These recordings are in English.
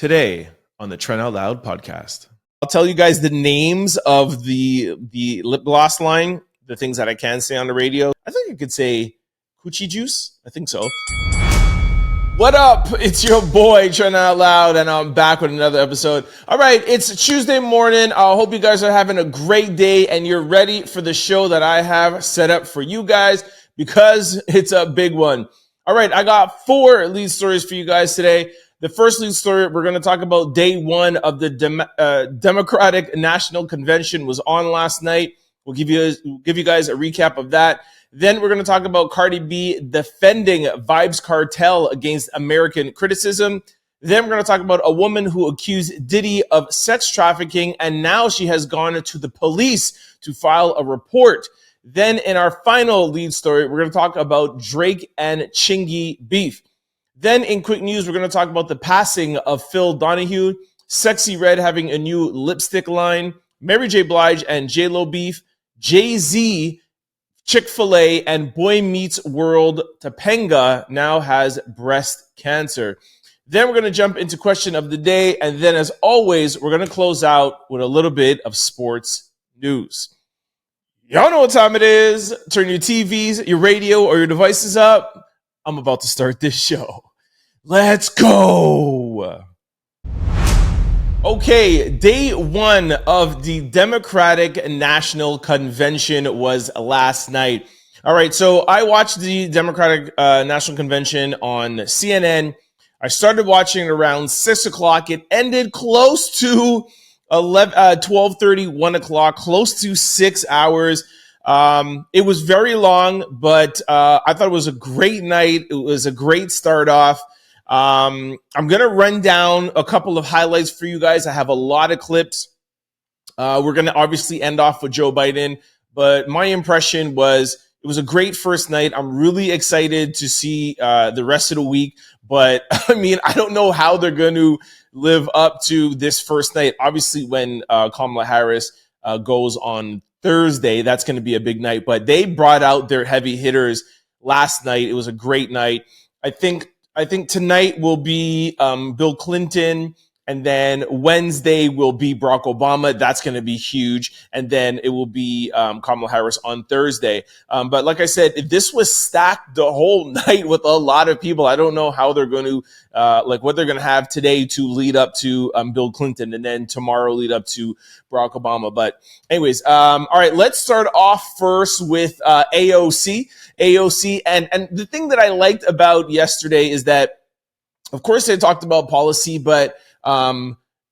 Today on the Trent Out Loud Podcast, I'll tell you guys the names of the lip gloss line, the things that I can say on the radio. I think I could say coochie juice. I think so. What up? It's your boy, Trent Out Loud, and I'm back with another episode. All right, it's Tuesday morning. I hope you guys are having a great day and you're ready for the show that I have set up for you guys because it's a big one. All right, I got 4 lead stories for you guys today. The first lead story, we're going to talk about day one of the Democratic National Convention was on last night. We'll give you guys a recap of that. Then we're going to talk about Cardi B defending Vybz Kartel against American criticism. Then we're going to talk about a woman who accused Diddy of sex trafficking, and now she has gone to the police to file a report. Then in our final lead story, we're going to talk about Drake and Chingy beef. Then in quick news, we're going to talk about the passing of Phil Donahue, Sexyy Red having a new lipstick line, Mary J. Blige and J-Lo beef, Jay-Z, Chick-Fil-A, and Boy Meets World Topanga now has breast cancer. Then we're going to jump into question of the day. And then as always, we're going to close out with a little bit of sports news. Y'all know what time it is. Turn your TVs, your radio, or your devices up. I'm about to start this show. Let's go. Okay, day one of the Democratic National Convention was last night. All right, so I watched the Democratic National Convention on CNN. I started watching it around 6 o'clock. It ended close to 12:30, 1 o'clock, close to 6 hours. It was very long, but I thought it was a great night. It was a great start off. I'm going to run down a couple of highlights for you guys. I have a lot of clips. We're going to obviously end off with Joe Biden, but my impression was it was a great first night. I'm really excited to see the rest of the week, but I mean, I don't know how they're going to live up to this first night. Obviously, when Kamala Harris goes on Thursday, that's going to be a big night, but they brought out their heavy hitters last night. It was a great night. I think tonight will be Bill Clinton, and then Wednesday will be Barack Obama. That's going to be huge. And then it will be Kamala Harris on Thursday. But like I said, this was stacked the whole night with a lot of people. I don't know how they're going to, what they're going to have today to lead up to Bill Clinton, and then tomorrow lead up to Barack Obama. But anyways, all right, let's start off first with AOC. And the thing that I liked about yesterday is that, of course, they talked about policy, but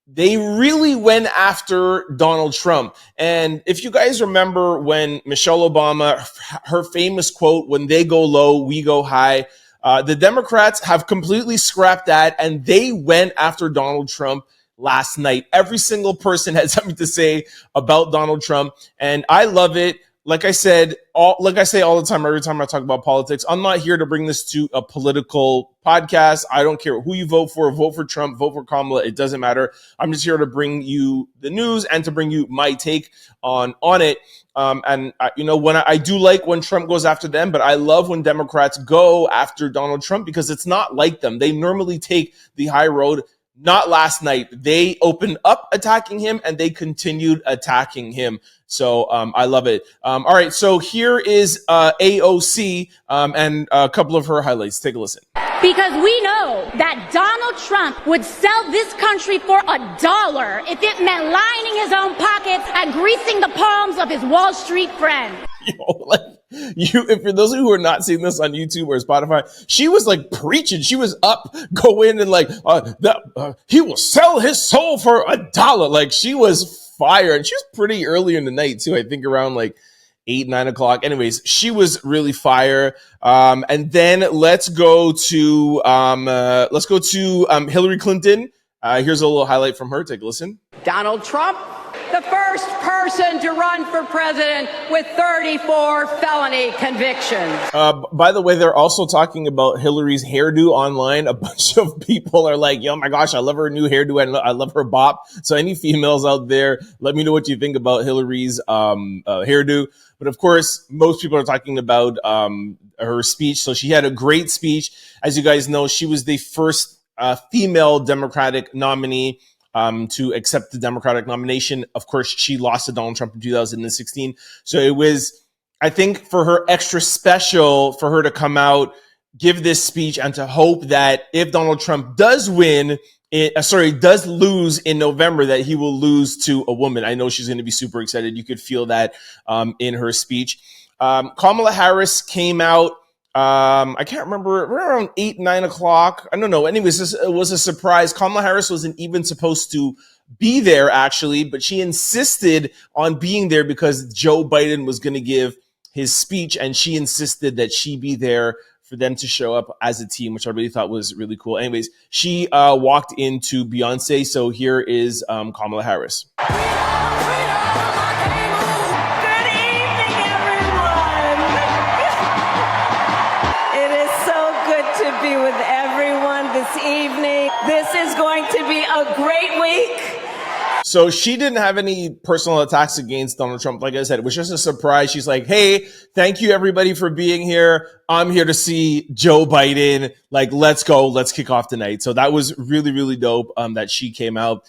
they really went after Donald Trump. And if you guys remember when Michelle Obama, her famous quote, "When they go low, we go high," the Democrats have completely scrapped that, and they went after Donald Trump last night. Every single person had something to say about Donald Trump, and I love it. Like I said, like I say all the time, every time I talk about politics, I'm not here to bring this to a political podcast. I don't care who you vote for Trump, vote for Kamala. It doesn't matter. I'm just here to bring you the news and to bring you my take on it. And when I do like when Trump goes after them, but I love when Democrats go after Donald Trump because it's not like them. They normally take the high road. Not last night. They opened up attacking him and they continued attacking him. So I love it. All right. So here is AOC and a couple of her highlights. Take a listen. Because we know that Donald Trump would sell this country for $1 if it meant lining his own pockets and greasing the palms of his Wall Street friends. If for those of you who are not seeing this on YouTube or Spotify, she was like preaching. She was up, going and he will sell his soul for $1. Like she was fire, and she was pretty early in the night too. I think around like 8, 9 o'clock. Anyways, she was really fire. And then let's go to Hillary Clinton. Here's a little highlight from her. Take a listen. Donald Trump, the first person to run for president with 34 felony convictions. By the way, they're also talking about Hillary's hairdo online. A bunch of people are like, "Yo, my gosh, I love her new hairdo and I love her bop." So any females out there, let me know what you think about Hillary's hairdo. But of course, most people are talking about her speech. So she had a great speech. As you guys know, she was the first female Democratic nominee to accept the Democratic nomination. Of course, she lost to Donald Trump in 2016. So it was, I think, for her extra special for her to come out, give this speech, and to hope that if Donald Trump does does lose in November, that he will lose to a woman. I know she's going to be super excited. You could feel that in her speech. Kamala Harris came out. I can't remember, around 8, 9 o'clock. I don't know. Anyways, it was a surprise. Kamala Harris wasn't even supposed to be there, actually, but she insisted on being there because Joe Biden was going to give his speech, and she insisted that she be there for them to show up as a team, which I really thought was really cool. Anyways, she walked into Beyonce. So here is Kamala Harris. Be with everyone this evening. This is going to be a great week. So she didn't have any personal attacks against Donald Trump. Like I said, it was just a surprise. She's like, hey, thank you everybody for being here. I'm here to see Joe Biden. Like, let's go. Let's kick off tonight. So that was really, really dope that she came out.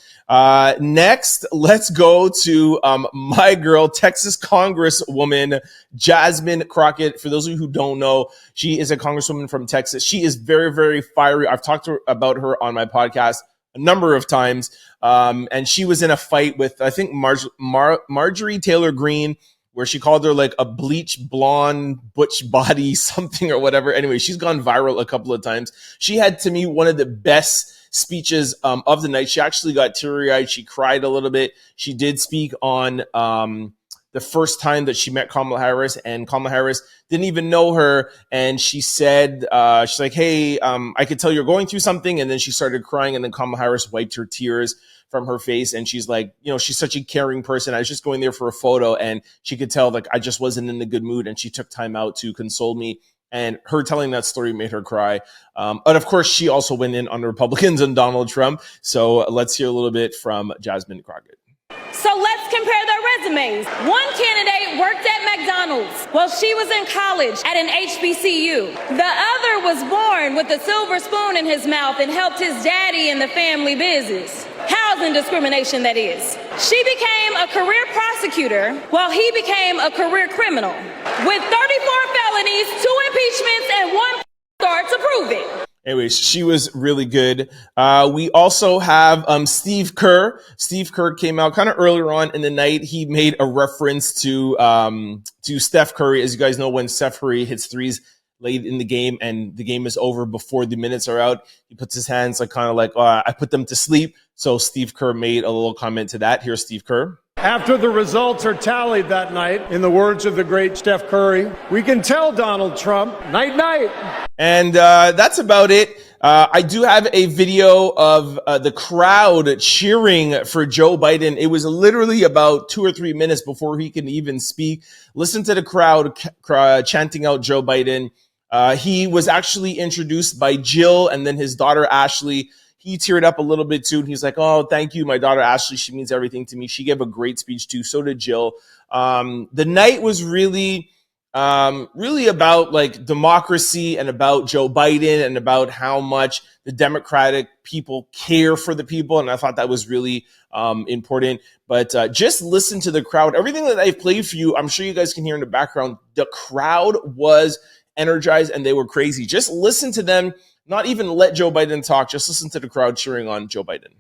Next, let's go to my girl, Texas Congresswoman Jasmine Crockett. For those of you who don't know, she is a congresswoman from Texas. She is very, very fiery. I've talked about her on my podcast a number of times. And she was in a fight with, I think, Marjorie Taylor Greene, where she called her like a bleach blonde butch body something or whatever. Anyway, she's gone viral a couple of times. She had, to me, one of the best speeches of the night. She actually got teary-eyed. She cried a little bit. She did speak on the first time that she met Kamala Harris, and Kamala Harris didn't even know her. And she said, she's like, hey, I could tell you're going through something. And then she started crying, and then Kamala Harris wiped her tears from her face. And she's like, you know, she's such a caring person. I was just going there for a photo, and she could tell like I just wasn't in a good mood. And she took time out to console me. And her telling that story made her cry. But of course, she also went in on the Republicans and Donald Trump. So let's hear a little bit from Jasmine Crockett. So let's compare their resumes. One candidate worked at McDonald's while she was in college at an HBCU. The other was born with a silver spoon in his mouth and helped his daddy in the family business. Housing discrimination, that is. She became a career prosecutor while he became a career criminal. With 34 felonies, 2 impeachments, and 1 charge to prove it. Anyways, she was really good. We also have Steve Kerr. Steve Kerr came out kind of earlier on in the night. He made a reference to Steph Curry. As you guys know, when Steph Curry hits threes late in the game and the game is over before the minutes are out, he puts his hands like kind of like, I put them to sleep. So Steve Kerr made a little comment to that. Here's Steve Kerr. After the results are tallied that night, in the words of the great Steph Curry, we can tell Donald Trump, night, night. And that's about it. I do have a video of the crowd cheering for Joe Biden. It was literally about 2 or 3 minutes before he can even speak. Listen to the crowd chanting out Joe Biden. He was actually introduced by Jill and then his daughter, Ashley. He teared up a little bit too. And he's like, oh, thank you, my daughter, Ashley. She means everything to me. She gave a great speech too. So did Jill. The night was really about like democracy and about Joe Biden and about how much the Democratic people care for the people. And I thought that was really important. But just listen to the crowd. Everything that I've played for you, I'm sure you guys can hear in the background. The crowd was energized and they were crazy. Just listen to them. Not even let Joe Biden talk. Just listen to the crowd cheering on Joe Biden.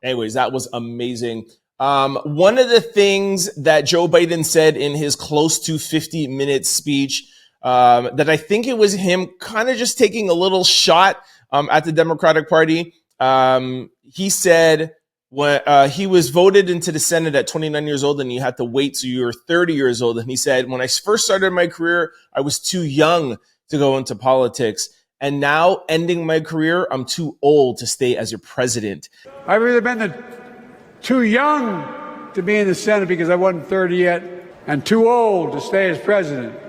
Anyways, that was amazing. One of the things that Joe Biden said in his close to 50-minute speech, that I think it was him kind of just taking a little shot at the Democratic Party. He said, when he was voted into the Senate at 29 years old and you had to wait till you were 30 years old. And he said, when I first started my career, I was too young to go into politics. And now ending my career, I'm too old to stay as your president. I've either been too young to be in the Senate because I wasn't 30 yet and too old to stay as president.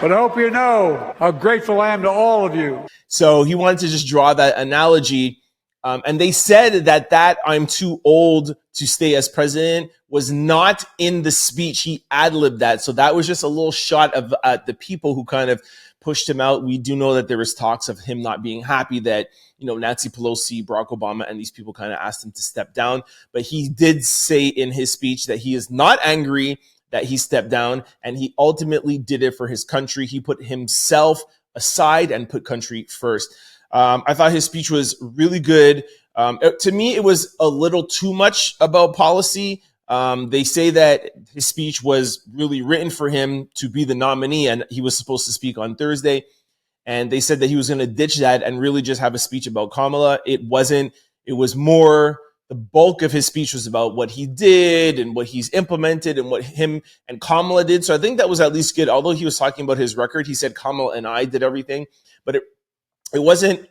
But I hope you know how grateful I am to all of you. So he wanted to just draw that analogy. And they said that I'm too old to stay as president was not in the speech. He ad-libbed that. So that was just a little shot of the people who kind of pushed him out. We do know that there was talks of him not being happy that, Nancy Pelosi, Barack Obama, and these people kind of asked him to step down. But he did say in his speech that he is not angry that he stepped down, and he ultimately did it for his country. He put himself aside and put country first. I thought his speech was really good. To me, it was a little too much about policy. They say that his speech was really written for him to be the nominee, and he was supposed to speak on Thursday. And they said that he was going to ditch that and really just have a speech about Kamala. It wasn't. It was more, the bulk of his speech was about what he did and what he's implemented and what him and Kamala did. So I think that was at least good. Although he was talking about his record, he said Kamala and I did everything, but it wasn't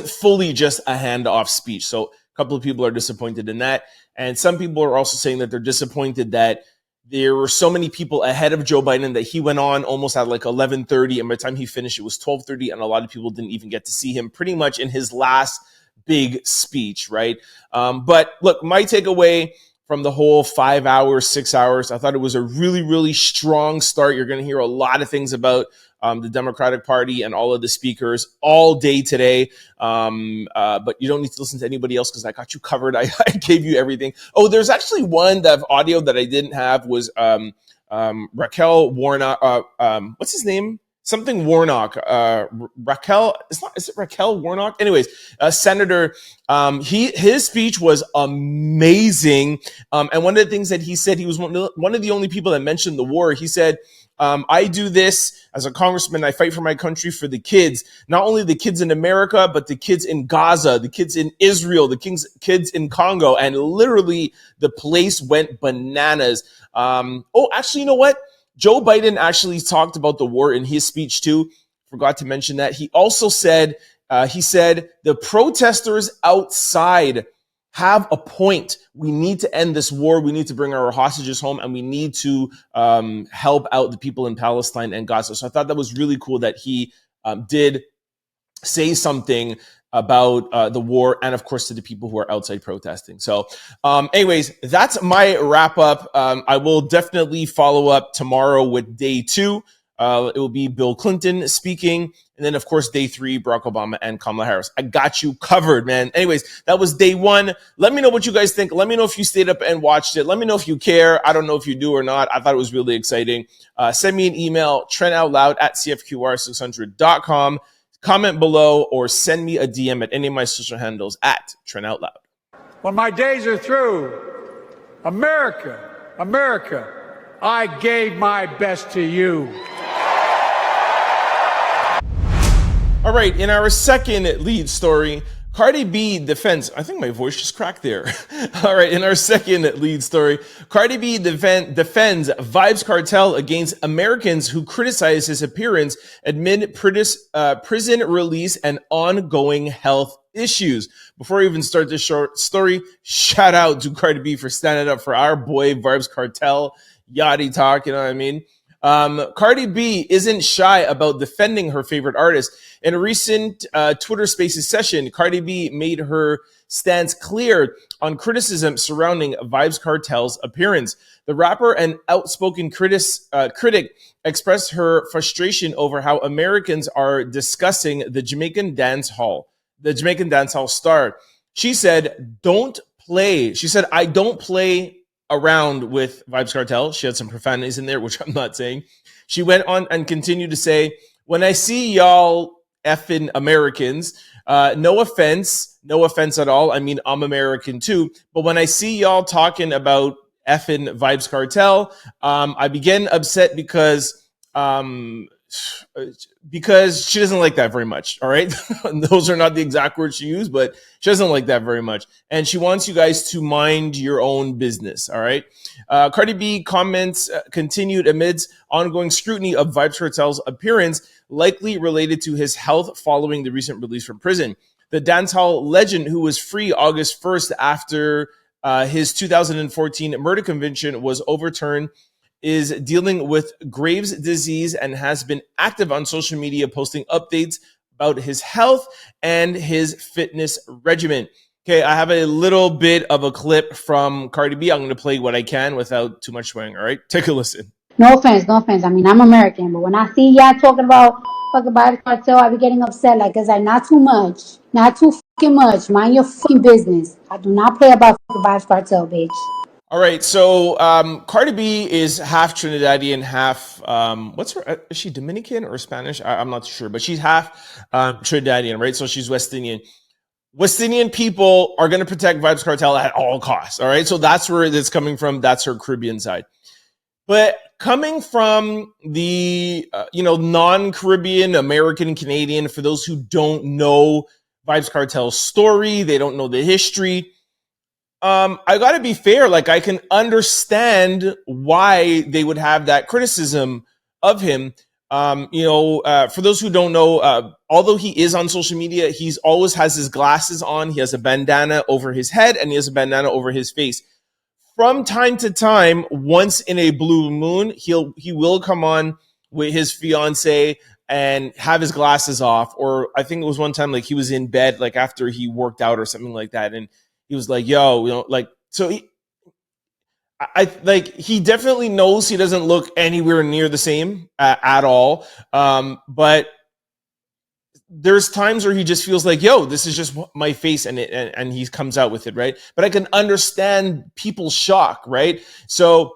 fully just a handoff speech. So a couple of people are disappointed in that. And some people are also saying that they're disappointed that there were so many people ahead of Joe Biden that he went on almost at like 11:30. And by the time he finished, it was 12:30. And a lot of people didn't even get to see him pretty much in his last big speech, right? But look, my takeaway from the whole 5 hours, 6 hours, I thought it was a really, really strong start. You're going to hear a lot of things about the Democratic Party and all of the speakers all day today. But you don't need to listen to anybody else because I got you covered. I gave you everything. Oh, there's actually one that audio that I didn't have was Raquel Warnock. What's his name? Something Warnock. Raquel. Is it Raquel Warnock? Anyways, Senator. His speech was amazing. And one of the things that he said, he was one of the only people that mentioned the war. He said, I do this as a congressman. I fight for my country, for the kids, not only the kids in America, but the kids in Gaza, the kids in Israel, the kids in Congo. And literally the place went bananas. Actually, you know what? Joe Biden actually talked about the war in his speech too. Forgot to mention that. He also said, the protesters outside have a point. We need to end this war. We need to bring our hostages home, and we need to help out the people in Palestine and Gaza. So I thought that was really cool that he did say something about the war, and of course to the people who are outside protesting. So anyways, that's my wrap up. I will definitely follow up tomorrow with day 2. It will be Bill Clinton speaking. And then, of course, day 3, Barack Obama and Kamala Harris. I got you covered, man. Anyways, that was day 1. Let me know what you guys think. Let me know if you stayed up and watched it. Let me know if you care. I don't know if you do or not. I thought it was really exciting. Send me an email, trentoutloud@cfqr600.com. Comment below or send me a DM at any of my social handles at Trent Out Loud. When my days are through, America, I gave my best to you. All right, in our second lead story, Cardi B defends, I think my voice just cracked there. All right, in our second lead story, Cardi B defends Vybz Kartel against Americans who criticize his appearance amid prison release and ongoing health issues. Before I even start this short story, shout out to Cardi B for standing up for our boy Vybz Kartel. Yachty talk, you know what I mean? Cardi B isn't shy about defending her favorite artist. In a recent Twitter Spaces session, Cardi B made her stance clear on criticism surrounding Vybz Kartel's appearance. The rapper and outspoken critic expressed her frustration over how Americans are discussing the Jamaican dancehall star. She said, I don't play around with Vybz Kartel. She had some profanities in there, which I'm not saying. She went on and continued to say, when I see y'all effing Americans, no offense at all. I mean, I'm American too. But when I see y'all talking about effing Vybz Kartel, I begin upset because she doesn't like that very much. All right. Those are not the exact words she used, but she doesn't like that very much. And she wants you guys to mind your own business. All right. Cardi B comments continued amidst ongoing scrutiny of Vybz Kartel's appearance, likely related to his health following the recent release from prison. The dancehall legend, who was free August 1st after his 2014 murder conviction was overturned, is dealing with Graves' disease and has been active on social media, posting updates about his health and his fitness regimen. Okay, I have a little bit of a clip from Cardi B. I'm going to play what I can without too much swearing. All right, take a listen. No offense, no offense. I mean, I'm American, but when I see y'all talking about fucking Vybz Kartel, I be getting upset. Like, it's like, not too much. Not too fucking much. Mind your fucking business. I do not play about fucking Vybz Kartel, bitch. All right, so Cardi B is half Trinidadian, half, is she Dominican or Spanish? I'm not sure, but she's half Trinidadian, right? So she's West Indian. West Indian people are going to protect Vybz Kartel at all costs, all right? So that's where it's coming from. That's her Caribbean side. But coming from the, non-Caribbean, American, Canadian, for those who don't know Vybz Kartel's story, they don't know the history, I got to be fair. Like, I can understand why they would have that criticism of him. For those who don't know, although he is on social media, he's always has his glasses on. He has a bandana over his head and he has a bandana over his face. From time to time, once in a blue moon, he will come on with his fiance and have his glasses off. Or I think it was one time, like, he was in bed, like, after he worked out or something like that. And he was like, yo, so he definitely knows he doesn't look anywhere near the same at all. But there's times where he just feels like, yo, this is just my face, and he comes out with it, right? But I can understand people's shock, right? So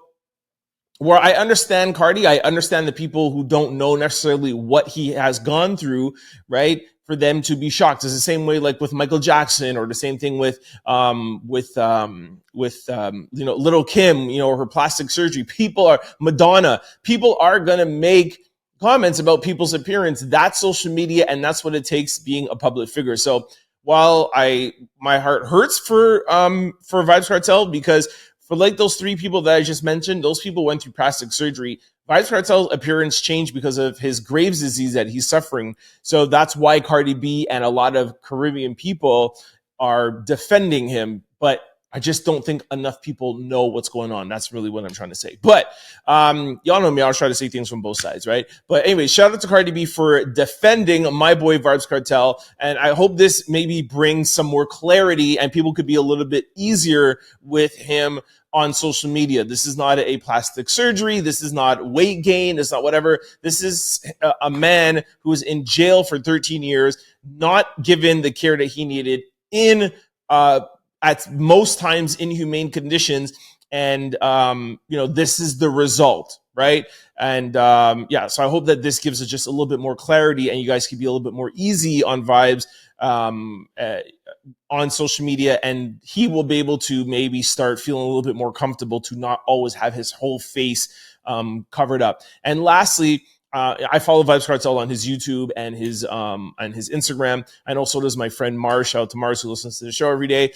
where I understand Cardi, I understand the people who don't know necessarily what he has gone through, right? For them to be shocked. It's the same way, like with Michael Jackson, or the same thing with Little Kim, her plastic surgery. Madonna. People are gonna make comments about people's appearance. That's social media, and that's what it takes being a public figure. So while my heart hurts for Vybz Kartel, because for like those three people that I just mentioned, those people went through plastic surgery. Vybz Kartel's appearance changed because of his Graves' disease that he's suffering. So that's why Cardi B and a lot of Caribbean people are defending him. But I just don't think enough people know what's going on. That's really what I'm trying to say. But y'all know me. I was trying to say things from both sides, right? But anyway, shout out to Cardi B for defending my boy Vybz Kartel. And I hope this maybe brings some more clarity and people could be a little bit easier with him on social media. This is not a plastic surgery. This is not weight gain. It's not whatever. This is a man who was in jail for 13 years, not given the care that he needed in at most times inhumane conditions. And, this is the result, right? And so I hope that this gives us just a little bit more clarity and you guys can be a little bit more easy on Vybz on social media, and he will be able to maybe start feeling a little bit more comfortable to not always have his whole face covered up. And lastly, I follow Vybz Kartel on his YouTube and his Instagram, and also does my friend Mars. Shout out to Mars, who listens to the show every day.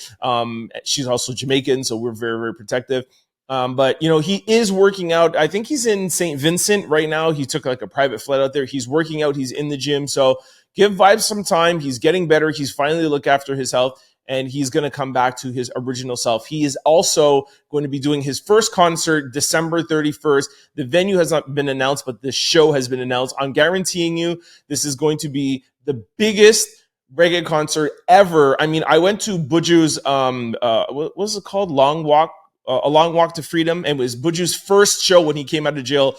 She's also Jamaican, so we're very, very protective. But he is working out. I think he's in St. Vincent right now. He took like a private flight out there. He's working out. He's in the gym. So give Vybz some time. He's getting better. He's finally looked after his health, and he's going to come back to his original self. He is also going to be doing his first concert December 31st. The venue has not been announced, but the show has been announced. I'm guaranteeing you this is going to be the biggest reggae concert ever. I mean, I went to Buju's, what was it called? A Long Walk to Freedom. And it was Buju's first show when he came out of jail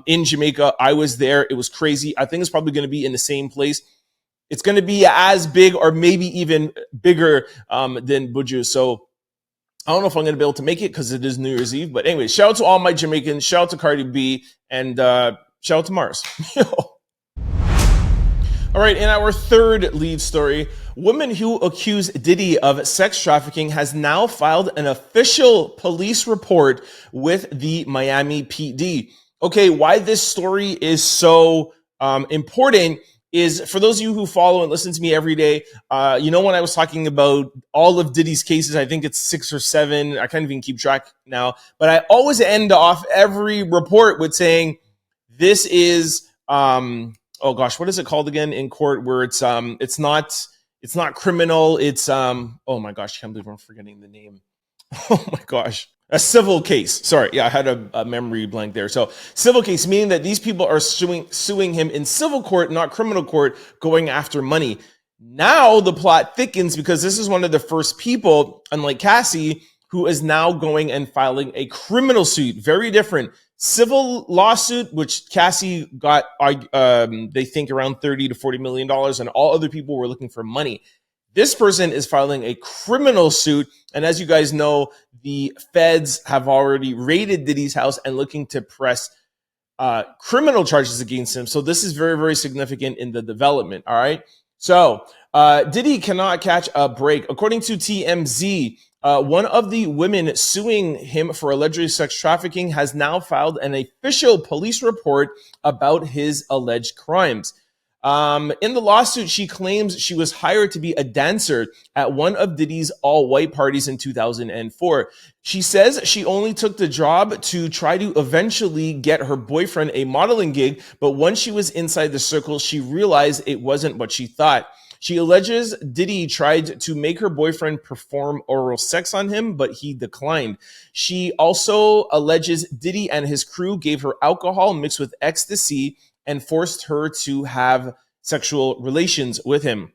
in Jamaica. I was there. It was crazy. I think it's probably going to be in the same place. It's going to be as big or maybe even bigger than Buju. So I don't know if I'm going to be able to make it because it is New Year's Eve. But anyway, shout out to all my Jamaicans. Shout out to Cardi B. And shout out to Mars. All right, in our third lead story, woman who accused Diddy of sex trafficking has now filed an official police report with the Miami PD. Okay, why this story is so important is, for those of you who follow and listen to me every day, when I was talking about all of Diddy's cases, I think it's 6 or 7. I can't even keep track now. But I always end off every report with saying, this is, what is it called again in court where it's not criminal. It's, oh my gosh, I can't believe I'm forgetting the name. Oh my gosh. A civil case. Sorry. Yeah, I had a memory blank there. So civil case, meaning that these people are suing him in civil court, not criminal court, going after money. Now the plot thickens because this is one of the first people, unlike Cassie, who is now going and filing a criminal suit. Very different. Civil lawsuit, which Cassie got, they think around $30 to $40 million, and all other people were looking for money. This person is filing a criminal suit. And as you guys know, the feds have already raided Diddy's house and looking to press criminal charges against him. So this is very, very significant in the development. All right. So Diddy cannot catch a break. According to TMZ, one of the women suing him for alleged sex trafficking has now filed an official police report about his alleged crimes. In the lawsuit, she claims she was hired to be a dancer at one of Diddy's all-white parties in 2004. She says she only took the job to try to eventually get her boyfriend a modeling gig, but once she was inside the circle, she realized it wasn't what she thought. She alleges Diddy tried to make her boyfriend perform oral sex on him, but he declined. She also alleges Diddy and his crew gave her alcohol mixed with ecstasy and forced her to have sexual relations with him.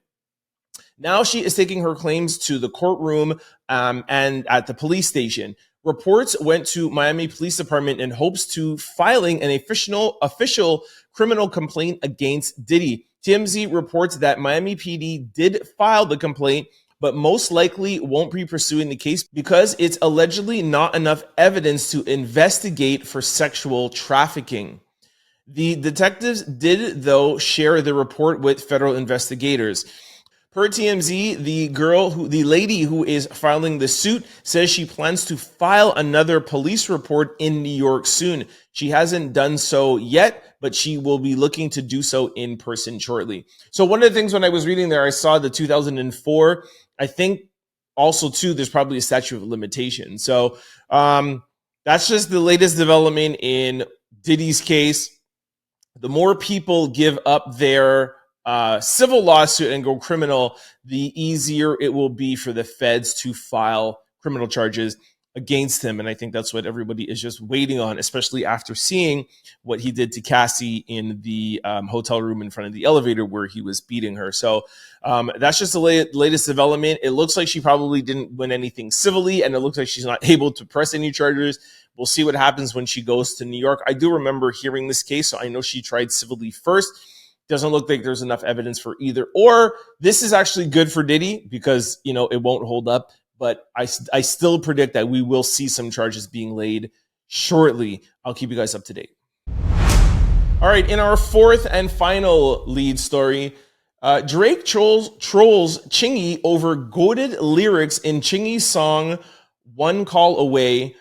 Now she is taking her claims to the courtroom and at the police station. Reports went to Miami Police Department in hopes to filing an official criminal complaint against Diddy. TMZ reports that Miami PD did file the complaint, but most likely won't be pursuing the case because it's allegedly not enough evidence to investigate for sexual trafficking. The detectives did, though, share the report with federal investigators. Per TMZ, the lady who is filing the suit says she plans to file another police report in New York soon. She hasn't done so yet, but she will be looking to do so in person shortly. So one of the things when I was reading there, I saw the 2004. I think also, too, there's probably a statute of limitation. So that's just the latest development in Diddy's case. The more people give up their civil lawsuit and go criminal, the easier it will be for the feds to file criminal charges against him. And I think that's what everybody is just waiting on, especially after seeing what he did to Cassie in the hotel room in front of the elevator where he was beating her. So that's just the latest development. It looks like she probably didn't win anything civilly, and it looks like she's not able to press any charges. We'll see what happens when she goes to New York. I do remember hearing this case, so I know she tried civilly first. Doesn't look like there's enough evidence for either. Or this is actually good for Diddy because, you know, it won't hold up. But I still predict that we will see some charges being laid shortly. I'll keep you guys up to date. All right, in our fourth and final lead story, Drake trolls Chingy over goated lyrics in Chingy's song "One Call Away."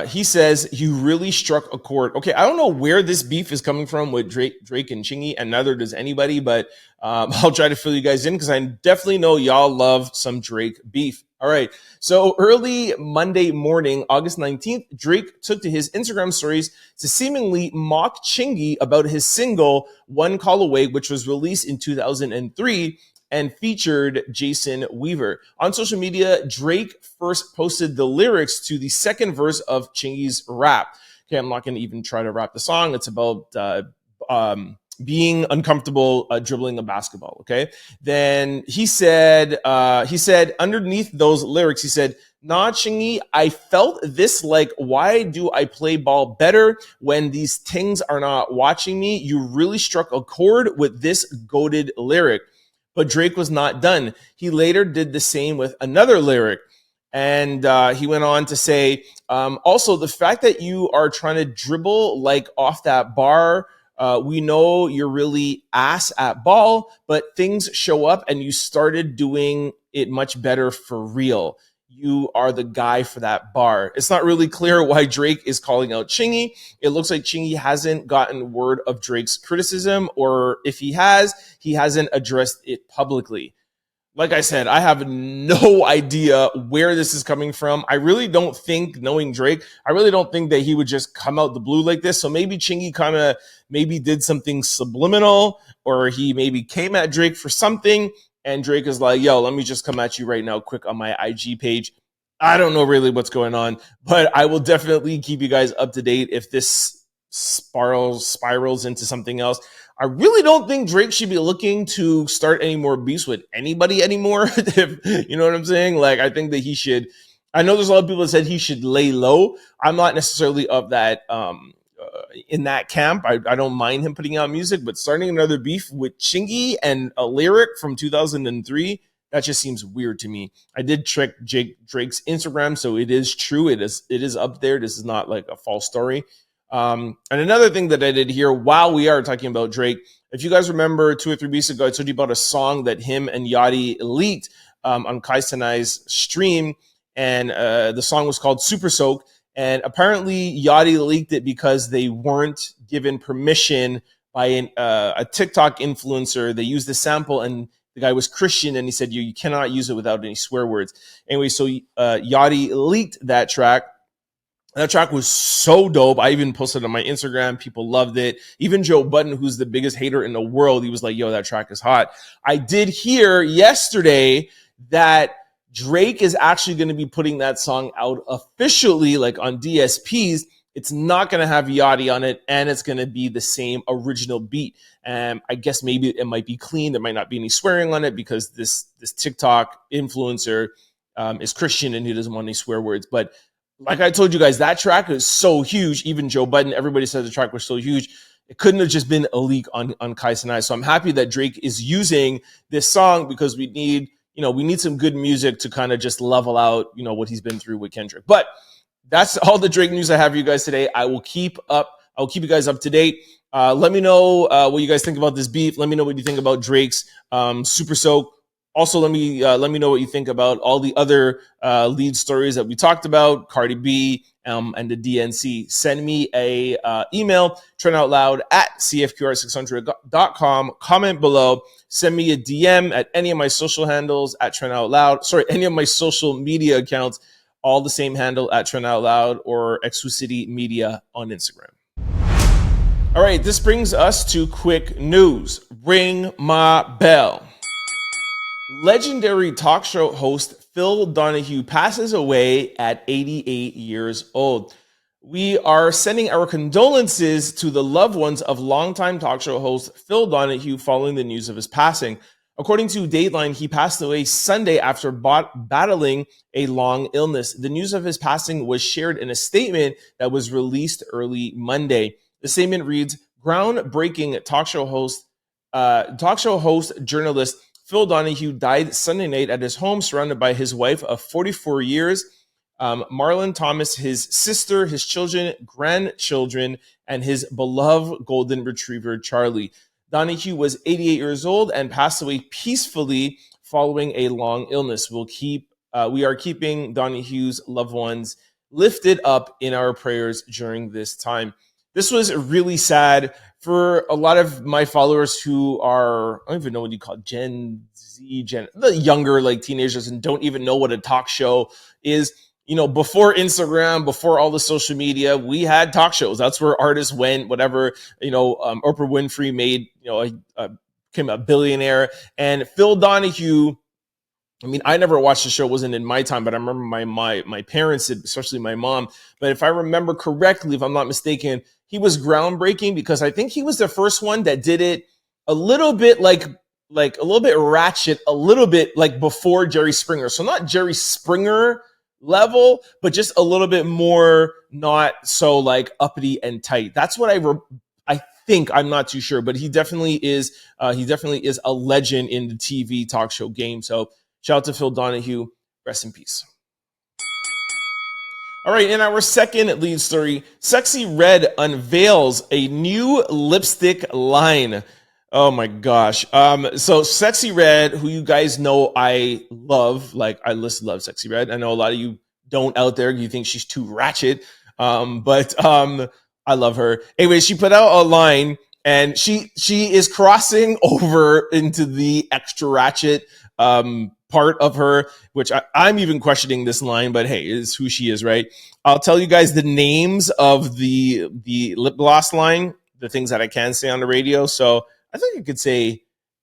He says, "You really struck a chord." Okay, I don't know where this beef is coming from with Drake and Chingy, and neither does anybody, but I'll try to fill you guys in because I definitely know y'all love some Drake beef. All right, so early Monday morning, August 19th, Drake took to his Instagram stories to seemingly mock Chingy about his single "One Call Away," which was released in 2003 and featured Jason Weaver. On social media, Drake first posted the lyrics to the second verse of Chingy's rap. Okay, I'm not going to even try to rap the song. It's about being uncomfortable dribbling a basketball. Okay, then he said underneath those lyrics, he said, "Nah, Chingy, I felt this like, why do I play ball better when these things are not watching me? You really struck a chord with this goated lyric." But Drake was not done. He later did the same with another lyric. And he went on to say, also, the fact that you are trying to dribble like off that bar, we know you're really ass at ball, but things show up and you started doing it much better for real. You are the guy for that bar. It's not really clear why Drake is calling out Chingy. It looks like Chingy hasn't gotten word of Drake's criticism, or if he has, he hasn't addressed it publicly. Like I said, I have no idea where this is coming from. I really don't think, knowing Drake, I really don't think that he would just come out the blue like this. So maybe Chingy kind of maybe did something subliminal, or he maybe came at Drake for something. And Drake is like, yo, let me just come at you right now quick on my IG page. I don't know really what's going on, but I will definitely keep you guys up to date if this spirals into something else. I really don't think Drake should be looking to start any more beefs with anybody anymore. You know what I'm saying? Like, I think that he should. I know there's a lot of people that said he should lay low. I'm not necessarily of that in that camp. I don't mind him putting out music, but starting another beef with Chingy and a lyric from 2003, that just seems weird to me. I did check Drake's Instagram, so it is true. It is up there. This is not like a false story. And another thing that I did hear while we are talking about Drake, if you guys remember 2 or 3 weeks ago, I told you about a song that him and Yachty leaked on Kai Cenai's stream, and the song was called Super Soak. And apparently Yachty leaked it because they weren't given permission by a TikTok influencer. They used the sample, and the guy was Christian, and he said, you cannot use it without any swear words. Anyway, so Yachty leaked that track. That track was so dope. I even posted it on my Instagram. People loved it. Even Joe Budden, who's the biggest hater in the world, he was like, yo, that track is hot. I did hear yesterday that Drake is actually going to be putting that song out officially, like on DSPs. It's not going to have Yachty on it, and it's going to be the same original beat. And I guess maybe it might be clean. There might not be any swearing on it because this TikTok influencer is Christian and he doesn't want any swear words. But like I told you guys, that track is so huge. Even Joe Budden, everybody said the track was so huge. It couldn't have just been a leak on Kai Cenai. So I'm happy that Drake is using this song because we need some good music to kind of just level out, what he's been through with Kendrick. But that's all the Drake news I have for you guys today. I'll keep you guys up to date. Let me know what you guys think about this beef. Let me know what you think about Drake's Super Soak. Also, let me know what you think about all the other lead stories that we talked about, Cardi B and the DNC. Send me a email, trentoutloud@cfqr600.com. Comment below. Send me a DM at any of my social handles at Trent Out Loud. Sorry, any of my social media accounts, all the same handle at Trent Out Loud or Exclusivity Media on Instagram. All right, this brings us to quick news. Ring my bell. Legendary talk show host Phil Donahue passes away at 88 years old. We are sending our condolences to the loved ones of longtime talk show host Phil Donahue following the news of his passing. According to Dateline, he passed away Sunday after battling a long illness. The news of his passing was shared in a statement that was released early Monday. The statement reads, groundbreaking talk show host, journalist Phil Donahue died Sunday night at his home, surrounded by his wife of 44 years, Marlon Thomas, his sister, his children, grandchildren, and his beloved golden retriever, Charlie. Donahue was 88 years old and passed away peacefully following a long illness. We are keeping Donahue's loved ones lifted up in our prayers during this time. This was really sad for a lot of my followers who are, I don't even know what you call it, Gen Z, the younger like teenagers and don't even know what a talk show is. Before Instagram, before all the social media, we had talk shows. That's where artists went, whatever, Oprah Winfrey made, became a billionaire. And Phil Donahue, I never watched the show. It wasn't in my time, but I remember my parents did, especially my mom. But if I remember correctly, if I'm not mistaken, he was groundbreaking because I think he was the first one that did it a little bit like a little bit ratchet, a little bit like before Jerry Springer. So not Jerry Springer level, but just a little bit more not so like uppity and tight. That's what I think. I'm not too sure, but he definitely is a legend in the TV talk show game. So shout out to Phil Donahue. Rest in peace. All right, in our second lead story, Sexyy Red unveils a new lipstick line. Oh my gosh. So Sexyy Red, who you guys know I love, I love Sexyy Red. I know a lot of you don't out there. You think she's too ratchet. But I love her. Anyway, she put out a line and she is crossing over into the extra ratchet part of her, which I'm even questioning this line, but hey, is who she is, right? I'll tell you guys the names of the lip gloss line, the things that I can say on the radio. So I think I could say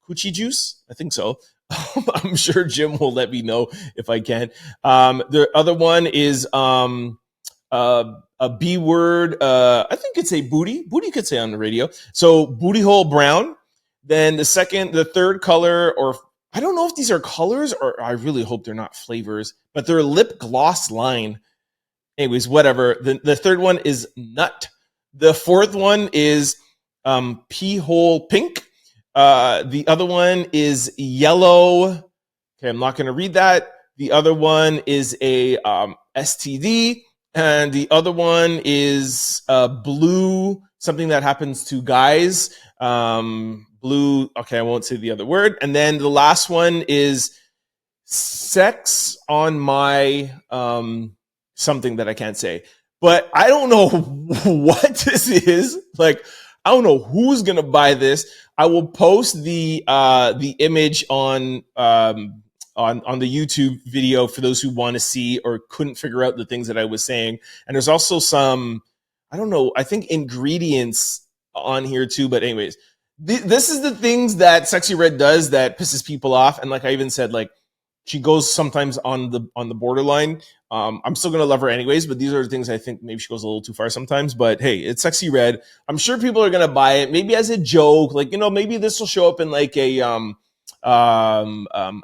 Coochie Juice. I think so. I'm sure Jim will let me know if I can. The other one is a B word. I think it's a booty. Booty could say on the radio. So booty hole brown. Then the third color, or I don't know if these are colors, or I really hope they're not flavors, but they're lip gloss line. Anyways, whatever. The third one is nut. The fourth one is pea hole pink. The other one is yellow. Okay, I'm not going to read that. The other one is a STD. And the other one is blue, something that happens to guys. Blue, okay, I won't say the other word. And then the last one is sex on my something that I can't say. But I don't know what this is. Like, I don't know who's gonna buy this. I will post the image on the YouTube video for those who want to see or couldn't figure out the things that I was saying. And there's also some, I don't know, I think ingredients on here too. But anyways, this is the things that Sexyy Red does that pisses people off. And like I even said, like, she goes sometimes on the borderline. I'm still gonna love her anyways, but these are the things I think maybe she goes a little too far sometimes. But hey, it's Sexyy Red. I'm sure people are gonna buy it, maybe as a joke, like, you know, maybe this will show up in like a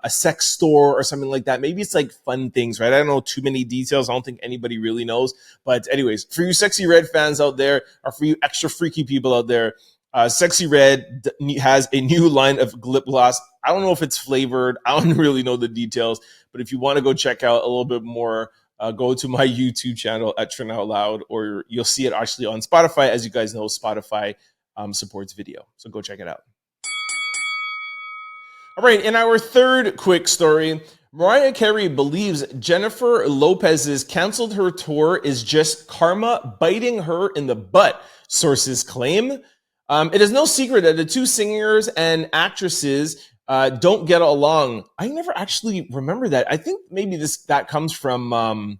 sex store or something like that. Maybe it's like fun things, right? I don't know too many details. I don't think anybody really knows. But anyways, for you Sexyy Red fans out there, or for you extra freaky people out there, Sexyy Red has a new line of lip gloss. I don't know if it's flavored. I don't really know the details. But if you want to go check out a little bit more, go to my YouTube channel at Trent Out Loud, or you'll see it actually on Spotify. As you guys know, Spotify supports video. So go check it out. All right, in our third quick story, Mariah Carey believes Jennifer Lopez's canceled her tour is just karma biting her in the butt, sources claim. It is no secret that the two singers and actresses don't get along. I never actually remember that. I think maybe that comes from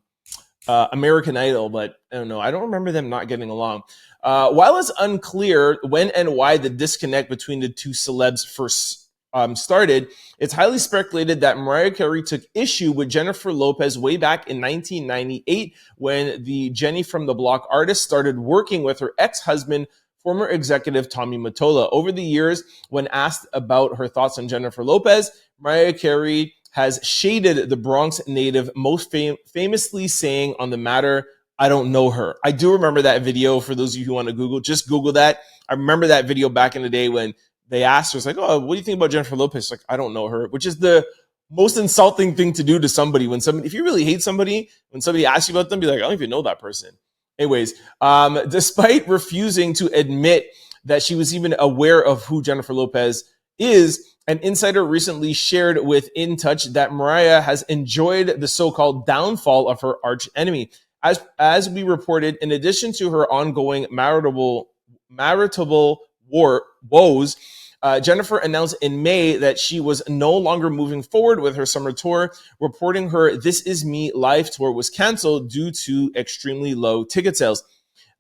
American Idol, but I don't know. I don't remember them not getting along. While it's unclear when and why the disconnect between the two celebs first started, it's highly speculated that Mariah Carey took issue with Jennifer Lopez way back in 1998 when the Jenny from the Block artist started working with her ex-husband, former executive Tommy Mottola. Over the years, when asked about her thoughts on Jennifer Lopez, Mariah Carey has shaded the Bronx native, most famously saying on the matter, "I don't know her." I do remember that video. For those of you who want to Google, just Google that. I remember that video back in the day when they asked her, it's like, "Oh, what do you think about Jennifer Lopez?" She's like, "I don't know her," which is the most insulting thing to do to somebody. If you really hate somebody, when somebody asks you about them, be like, "I don't even know that person." Anyways, despite refusing to admit that she was even aware of who Jennifer Lopez is, an insider recently shared with In Touch that Mariah has enjoyed the so-called downfall of her arch enemy. As we reported, in addition to her ongoing marital woes, Jennifer announced in May that she was no longer moving forward with her summer tour, reporting her This Is Me live tour was canceled due to extremely low ticket sales.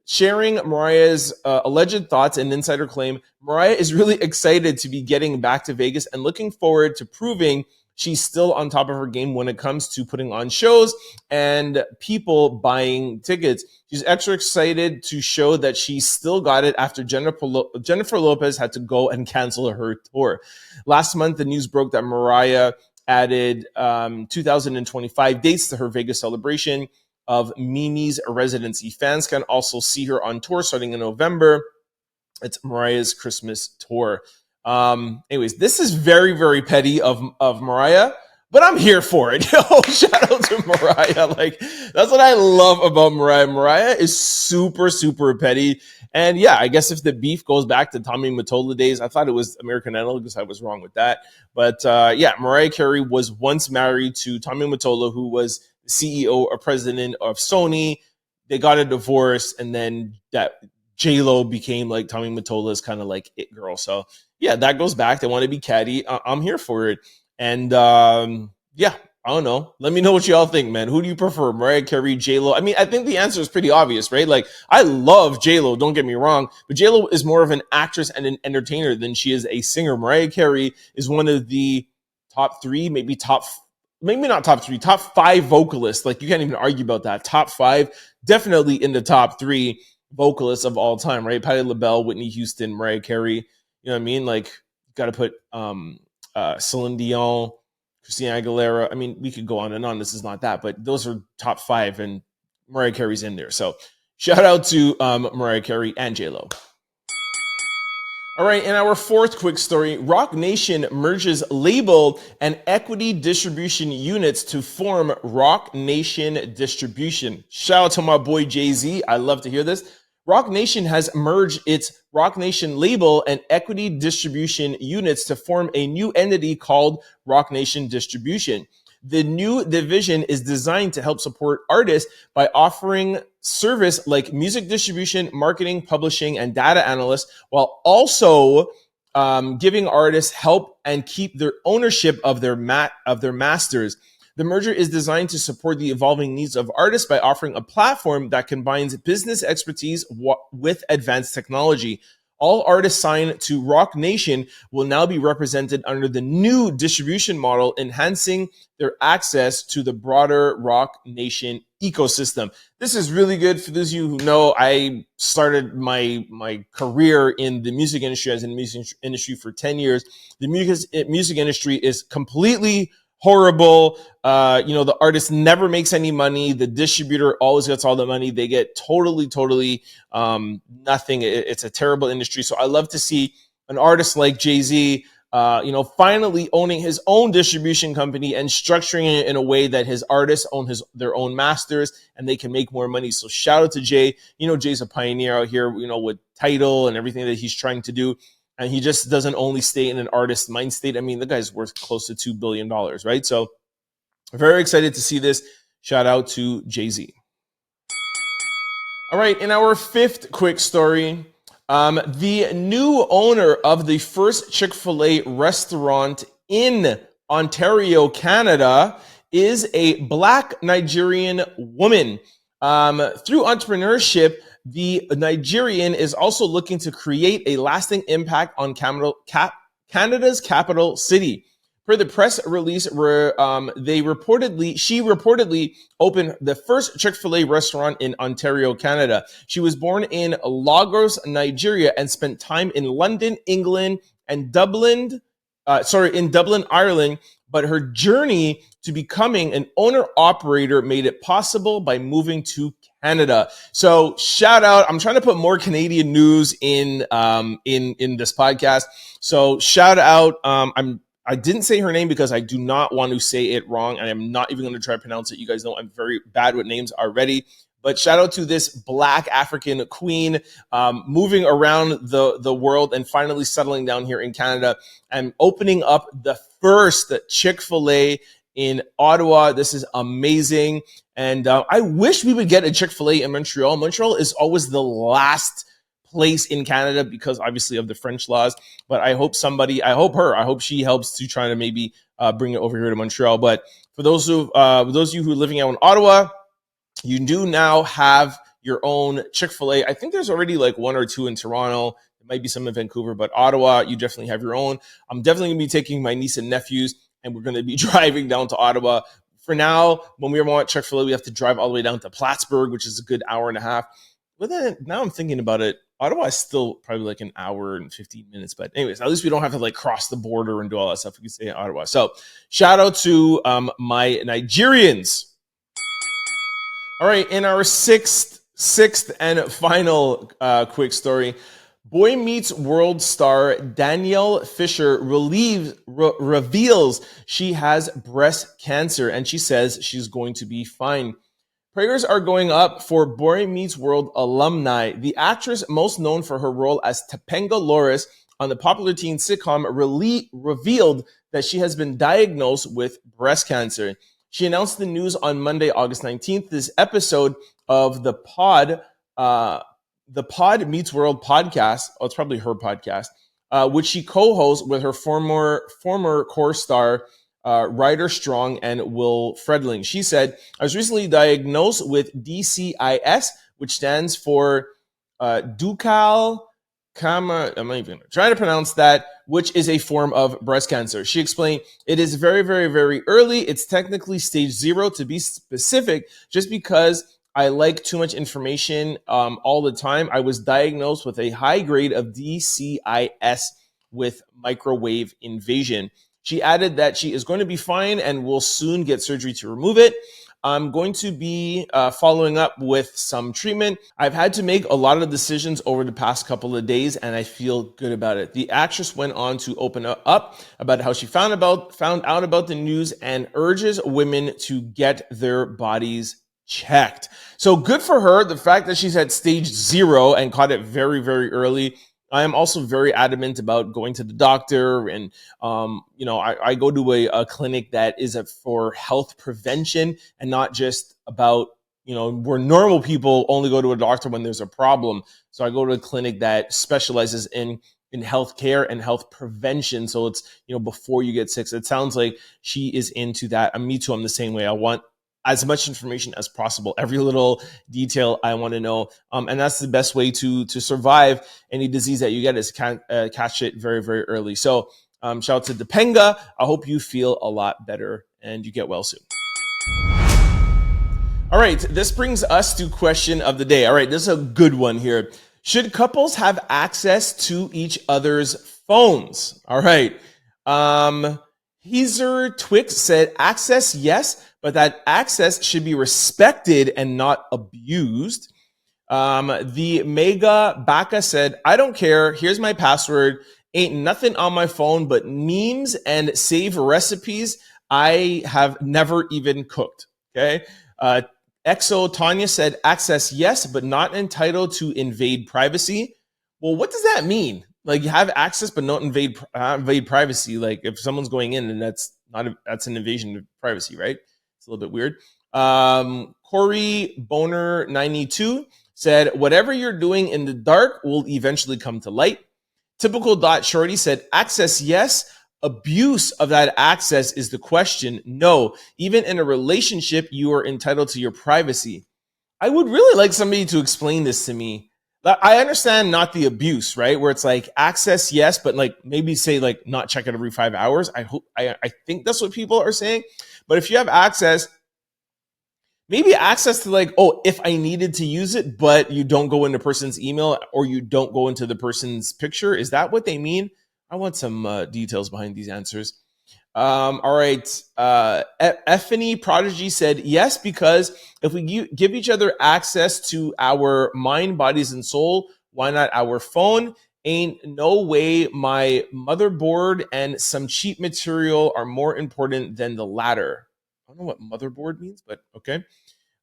Sharing Mariah's alleged thoughts, and insider claim, Mariah is really excited to be getting back to Vegas and looking forward to proving she's still on top of her game when it comes to putting on shows and people buying tickets. She's extra excited to show that she still got it after Jennifer Lopez had to go and cancel her tour. Last month, the news broke that Mariah added 2025 dates to her Vegas celebration of Mimi's residency. Fans can also see her on tour starting in November. It's Mariah's Christmas tour. Anyways, this is very, very petty of Mariah, but I'm here for it. Yo, shout out to Mariah. Like, that's what I love about Mariah. Mariah is super, super petty. And yeah, I guess if the beef goes back to Tommy Mottola days, I thought it was American Idol because I was wrong with that. But yeah, Mariah Carey was once married to Tommy Mottola, who was the CEO or president of Sony. They got a divorce, and then that J-Lo became like Tommy Mottola's kind of like it girl. So yeah, that goes back. They want to be catty. I'm here for it. And yeah, I don't know. Let me know what y'all think, man. Who do you prefer, Mariah Carey, J-Lo? I mean, I think the answer is pretty obvious, right? Like, I love J-Lo, don't get me wrong, but J-Lo is more of an actress and an entertainer than she is a singer. Mariah Carey is one of the top 3, maybe not top 3, top 5 vocalists. Like, you can't even argue about that. Top 5, definitely in the top 3 vocalists of all time, right? Patti LaBelle, Whitney Houston, Mariah Carey. You know what I mean? Like, you got to put Celine Dion, Christina Aguilera. I mean, we could go on and on. This is not that, but those are top 5, and Mariah Carey's in there. So shout out to Mariah Carey and J-Lo. All right, in our 4th quick story, Roc Nation merges label and equity distribution units to form Roc Nation Distribution. Shout out to my boy Jay-Z. I love to hear this. Roc Nation has merged its Roc Nation label and equity distribution units to form a new entity called Roc Nation Distribution. The new division is designed to help support artists by offering service like music distribution, marketing, publishing, and data analysts, while also giving artists help and keep their ownership of their masters. The merger is designed to support the evolving needs of artists by offering a platform that combines business expertise with advanced technology. All artists signed to Roc Nation will now be represented under the new distribution model, enhancing their access to the broader Roc Nation ecosystem. This is really good. For those of you who know, I started my career in the music industry. I was in the music industry for 10 years. The music industry is completely horrible. The artist never makes any money. The distributor always gets all the money. They get totally nothing. It's a terrible industry. So I love to see an artist like Jay-Z, finally owning his own distribution company and structuring it in a way that his artists own their own masters and they can make more money. So shout out to Jay. Jay's a pioneer out here, with Tidal and everything that he's trying to do. And he just doesn't only stay in an artist's mind state. I mean, the guy's worth close to $2 billion, right? So very excited to see this. Shout out to Jay-Z. All right, in our 5th quick story, the new owner of the first Chick-Fil-A restaurant in Ontario, Canada, is a Black Nigerian woman. Through entrepreneurship, the Nigerian is also looking to create a lasting impact on Canada's capital city. Per the press release, she reportedly opened the first Chick-fil-A restaurant in Ontario, Canada. She was born in Lagos, Nigeria, and spent time in London, England, and Dublin, Ireland. But her journey to becoming an owner-operator made it possible by moving to Canada. So shout out. I'm trying to put more Canadian news in this podcast. So shout out. I didn't say her name because I do not want to say it wrong. And I'm not even going to try to pronounce it. You guys know I'm very bad with names already. But shout out to this Black African queen moving around the world and finally settling down here in Canada and opening up the first Chick-fil-A in Ottawa. This is amazing. And I wish we would get a Chick-fil-A in Montreal. Montreal is always the last place in Canada because obviously of the French laws. But I hope she helps to try to maybe bring it over here to Montreal. But for those of you who are living out in Ottawa, you do now have your own Chick-fil-A. I think there's already like 1 or 2 in Toronto. There might be some in Vancouver, but Ottawa, you definitely have your own. I'm definitely going to be taking my niece and nephews, and we're going to be driving down to Ottawa. For now, when we want Chick-fil-A, we have to drive all the way down to Plattsburgh, which is a good hour and a half. But then now I'm thinking about it, Ottawa is still probably like an hour and 15 minutes. But anyways, at least we don't have to like cross the border and do all that stuff. We can stay in Ottawa. So shout out to my Nigerians. All right, in our sixth and final quick story, Boy Meets World star Danielle Fishel reveals she has breast cancer, and she says she's going to be fine. Prayers are going up for Boy Meets World alumni. The actress, most known for her role as Topanga Loris on the popular teen sitcom, revealed that she has been diagnosed with breast cancer. She announced the news on Monday, August 19th. This episode of the Pod Meets World podcast, it's probably her podcast, which she co-hosts with her former co-star, Ryder Strong and Will Fredling. She said, I was recently diagnosed with DCIS, which stands for Ductal I'm not even trying to pronounce that, which is a form of breast cancer. She explained, it is very, very, very early. It's technically stage 0 to be specific, just because I like too much information all the time. I was diagnosed with a high grade of DCIS with microwave invasion. She added that she is going to be fine and will soon get surgery to remove it. I'm going to be following up with some treatment. I've had to make a lot of decisions over the past couple of days, and I feel good about it. The actress went on to open up about how she found out about the news and urges women to get their bodies checked. So good for her. The fact that she's at stage 0 and caught it very, very early. I am also very adamant about going to the doctor, and I go to a clinic that is for health prevention and not just about, where normal people only go to a doctor when there's a problem. So I go to a clinic that specializes in healthcare and health prevention. So it's, before you get sick. So it sounds like she is into that. And me too, I'm the same way. I want as much information as possible. Every little detail I want to know. And that's the best way to survive any disease that you get, is catch it very, very early. So shout out to Topanga. I hope you feel a lot better and you get well soon. All right, this brings us to question of the day. All right, this is a good one here. Should couples have access to each other's phones? All right. Heezer Twix said access, yes, but that access should be respected and not abused. The Mega Baka said, I don't care. Here's my password. Ain't nothing on my phone but memes and save recipes I have never even cooked. Okay. Exo Tanya said, access, yes, but not entitled to invade privacy. Well, what does that mean? Like, you have access, but not invade privacy. Like, if someone's going in, and that's an invasion of privacy, right? It's a little bit weird. Corey Boner 92 said, whatever you're doing in the dark will eventually come to light. Typical Dot Shorty said, access, yes. Abuse of that access is the question. No, even in a relationship, you are entitled to your privacy. I would really like somebody to explain this to me. I understand not the abuse, right? Where it's like access, yes, but like maybe say like not check it every 5 hours. I think that's what people are saying. But if you have access, maybe access to like, oh, if I needed to use it, but you don't go into the person's email or you don't go into the person's picture. Is that what they mean? I want some details behind these answers. All right. Effany Prodigy said, yes, because if we give each other access to our mind, bodies, and soul, why not our phone? Ain't no way my motherboard and some cheap material are more important than the latter. I don't know what motherboard means, but okay.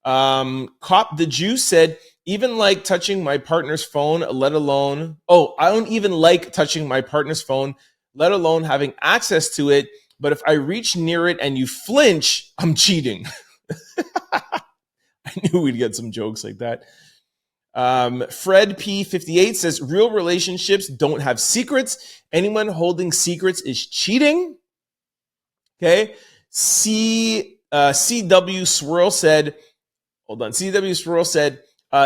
Cop the Jew said, even like touching my partner's phone, let alone, I don't even like touching my partner's phone, let alone having access to it. But if I reach near it and you flinch, I'm cheating. I knew we'd get some jokes like that. Fred P58 says, real relationships don't have secrets. Anyone holding secrets is cheating. Okay. CW Swirl said,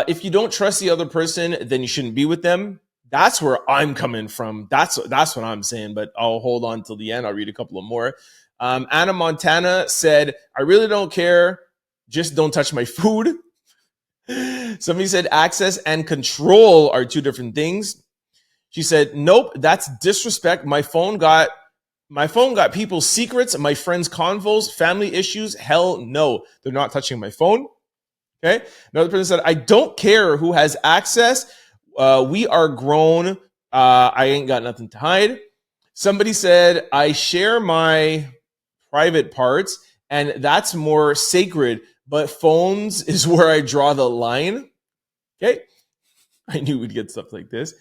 if you don't trust the other person, then you shouldn't be with them. That's where I'm coming from. That's what I'm saying, but I'll hold on till the end. I'll read a couple of more. Anna Montana said, I really don't care. Just don't touch my food. Somebody said access and control are two different things. She said, nope, that's disrespect. My phone got people's secrets, my friends' convos, family issues. Hell no, they're not touching my phone. Okay. Another person said, I don't care who has access. We are grown. I ain't got nothing to hide. Somebody said, I share my private parts, and that's more sacred, but phones is where I draw the line. Okay. I knew we'd get stuff like this.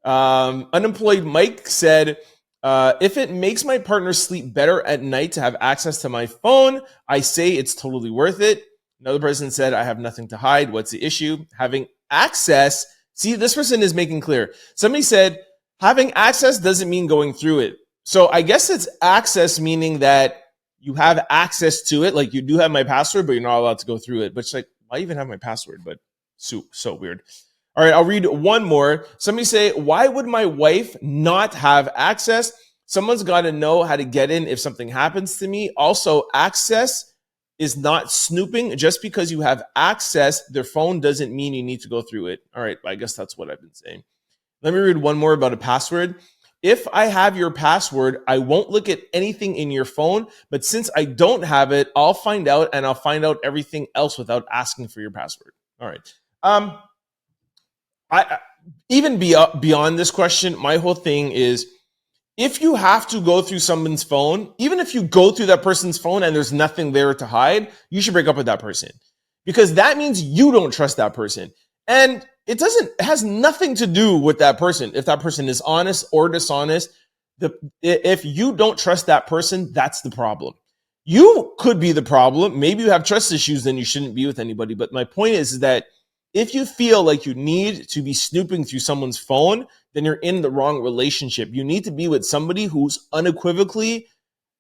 Unemployed Mike said, if it makes my partner sleep better at night to have access to my phone, I say it's totally worth it. Another person said, I have nothing to hide. What's the issue? Having access. See, this person is making clear. Somebody said, having access doesn't mean going through it. So I guess it's access, meaning that you have access to it. Like, you do have my password, but you're not allowed to go through it. But it's like, why even have my password? But so weird. All right, I'll read one more. Somebody say, why would my wife not have access? Someone's got to know how to get in if something happens to me. Also, access is not snooping. Just because you have access, their phone doesn't mean you need to go through it. All right, I guess that's what I've been saying. Let me read one more about a password. If I have your password, I won't look at anything in your phone. But since I don't have it, I'll find out, and I'll find out everything else without asking for your password. All right. Even beyond this question, my whole thing is, if you have to go through someone's phone, even if you go through that person's phone and there's nothing there to hide, you should break up with that person, because that means you don't trust that person. And it has nothing to do with that person. If that person is honest or dishonest, if you don't trust that person, that's the problem. You could be the problem. Maybe you have trust issues, then you shouldn't be with anybody. But my point is that if you feel like you need to be snooping through someone's phone, then you're in the wrong relationship. You need to be with somebody who's unequivocally,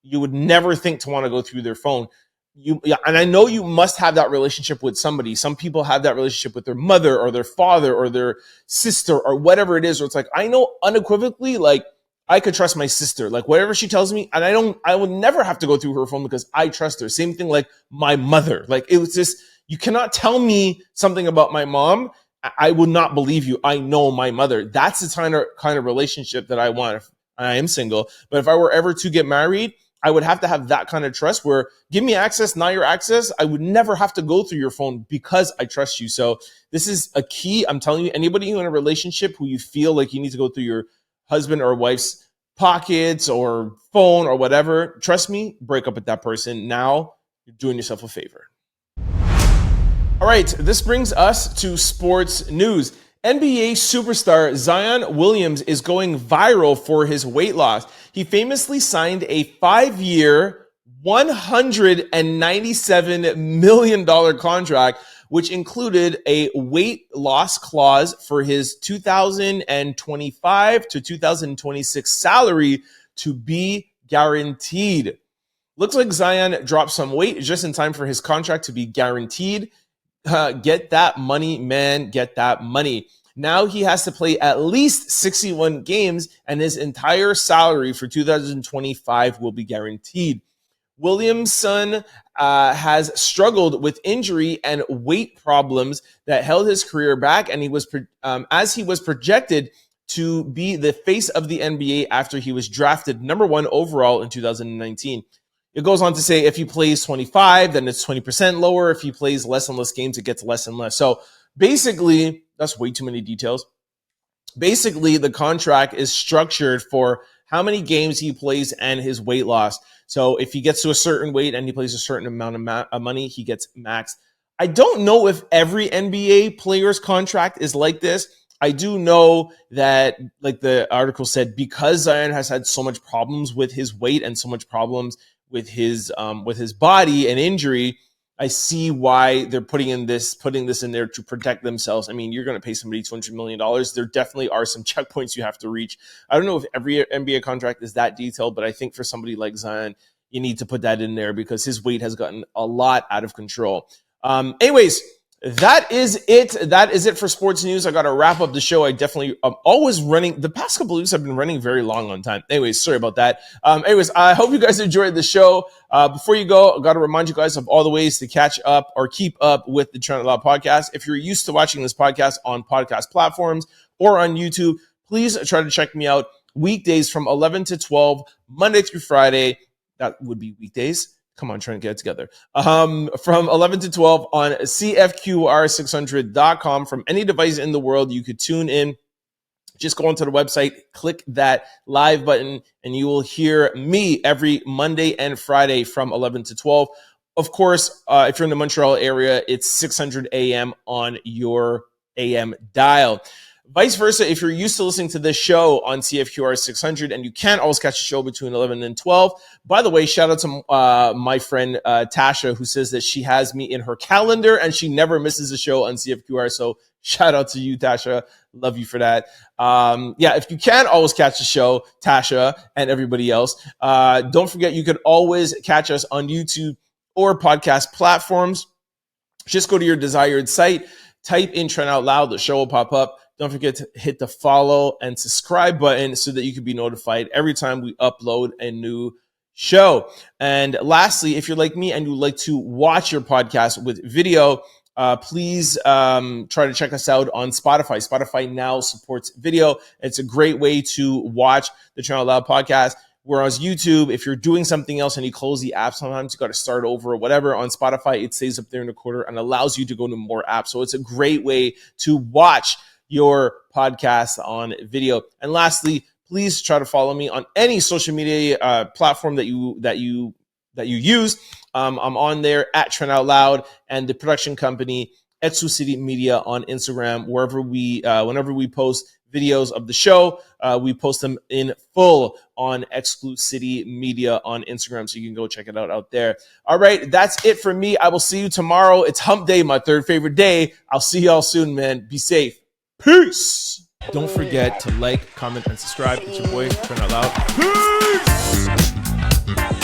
you would never think to want to go through their phone. And I know you must have that relationship with somebody. Some people have that relationship with their mother or their father or their sister or whatever it is. Or it's like, I know unequivocally, like, I could trust my sister. Like, whatever she tells me, and I would never have to go through her phone because I trust her. Same thing like my mother. Like, it was just, you cannot tell me something about my mom. I would not believe you. I know my mother. That's the kind of relationship that I want. I am single, but if I were ever to get married, I would have to have that kind of trust where give me access, not your access. I would never have to go through your phone because I trust you. So this is a key. I'm telling you, anybody in a relationship who you feel like you need to go through your husband or wife's pockets or phone or whatever, trust me, break up with that person. Now you're doing yourself a favor. All right, this brings us to sports news. NBA superstar Zion Williams is going viral for his weight loss. He famously signed a 5-year, $197 million contract, which included a weight loss clause for his 2025 to 2026 salary to be guaranteed. Looks like Zion dropped some weight just in time for his contract to be guaranteed. Get that money, man. Get that money. Now he has to play at least 61 games, and his entire salary for 2025 will be guaranteed. Williamson has struggled with injury and weight problems that held his career back, and he was projected to be the face of the NBA after he was drafted number 1 overall in 2019. It goes on to say if he plays 25, then it's 20% lower. If he plays less and less games, it gets less and less. So basically, that's way too many details. Basically, the contract is structured for how many games he plays and his weight loss. So if he gets to a certain weight and he plays a certain amount of money, he gets maxed. I don't know if every NBA player's contract is like this. I do know that, like the article said, because Zion has had so much problems with his weight and so much problems with his body and injury, I see why they're putting this in there to protect themselves. I mean, you're going to pay somebody $200 million. There definitely are some checkpoints you have to reach. I don't know if every NBA contract is that detailed, but I think for somebody like Zion, you need to put that in there because his weight has gotten a lot out of control. Anyways, that is it. That is it for sports news. I got to wrap up the show. I'm always running. The past couple of weeks, I've been running very long on time. Anyways, sorry about that. Anyways, I hope you guys enjoyed the show. Before you go, I got to remind you guys of all the ways to catch up or keep up with the Trent Out Loud Podcast. If you're used to watching this podcast on podcast platforms or on YouTube, please try to check me out weekdays from 11 to 12, Monday through Friday. That would be weekdays. Come on, trying to get it together. From 11 to 12 on CFQR600.com. From any device in the world, you could tune in. Just go onto the website, click that live button, and you will hear me every Monday and Friday from 11 to 12. Of course, if you're in the Montreal area, it's 600 a.m. on your AM dial. Vice versa, if you're used to listening to this show on CFQR 600 and you can't always catch the show between 11 and 12, by the way, shout out to my friend Tasha, who says that she has me in her calendar and she never misses a show on CFQR. So shout out to you, Tasha. Love you for that. If you can always catch the show, Tasha and everybody else, don't forget you could always catch us on YouTube or podcast platforms. Just go to your desired site. type in Trent Out Loud, the show will pop up. Don't forget to hit the follow and subscribe button so that you can be notified every time we upload a new show. And lastly, if you're like me and you like to watch your podcast with video, please try to check us out on Spotify. Spotify now supports video. It's a great way to watch the Trent Out Loud podcast. Whereas YouTube, if you're doing something else and you close the app, sometimes you got to start over or whatever. On Spotify, it stays up there in the corner and allows you to go to more apps. So it's a great way to watch your podcast on video. And lastly, please try to follow me on any social media platform that you use. I'm on there at Trent Out Loud, and the production company Etsu City Media on Instagram. Wherever whenever we post videos of the show, we post them in full on Exclusivity Media on Instagram, so you can go check it out there. All right, that's it for me. I will see you tomorrow. It's Hump Day, my third favorite day. I'll see y'all soon, man. Be safe. Peace. Don't forget to like, comment, and subscribe. It's your boy, Trent Out Loud. Peace.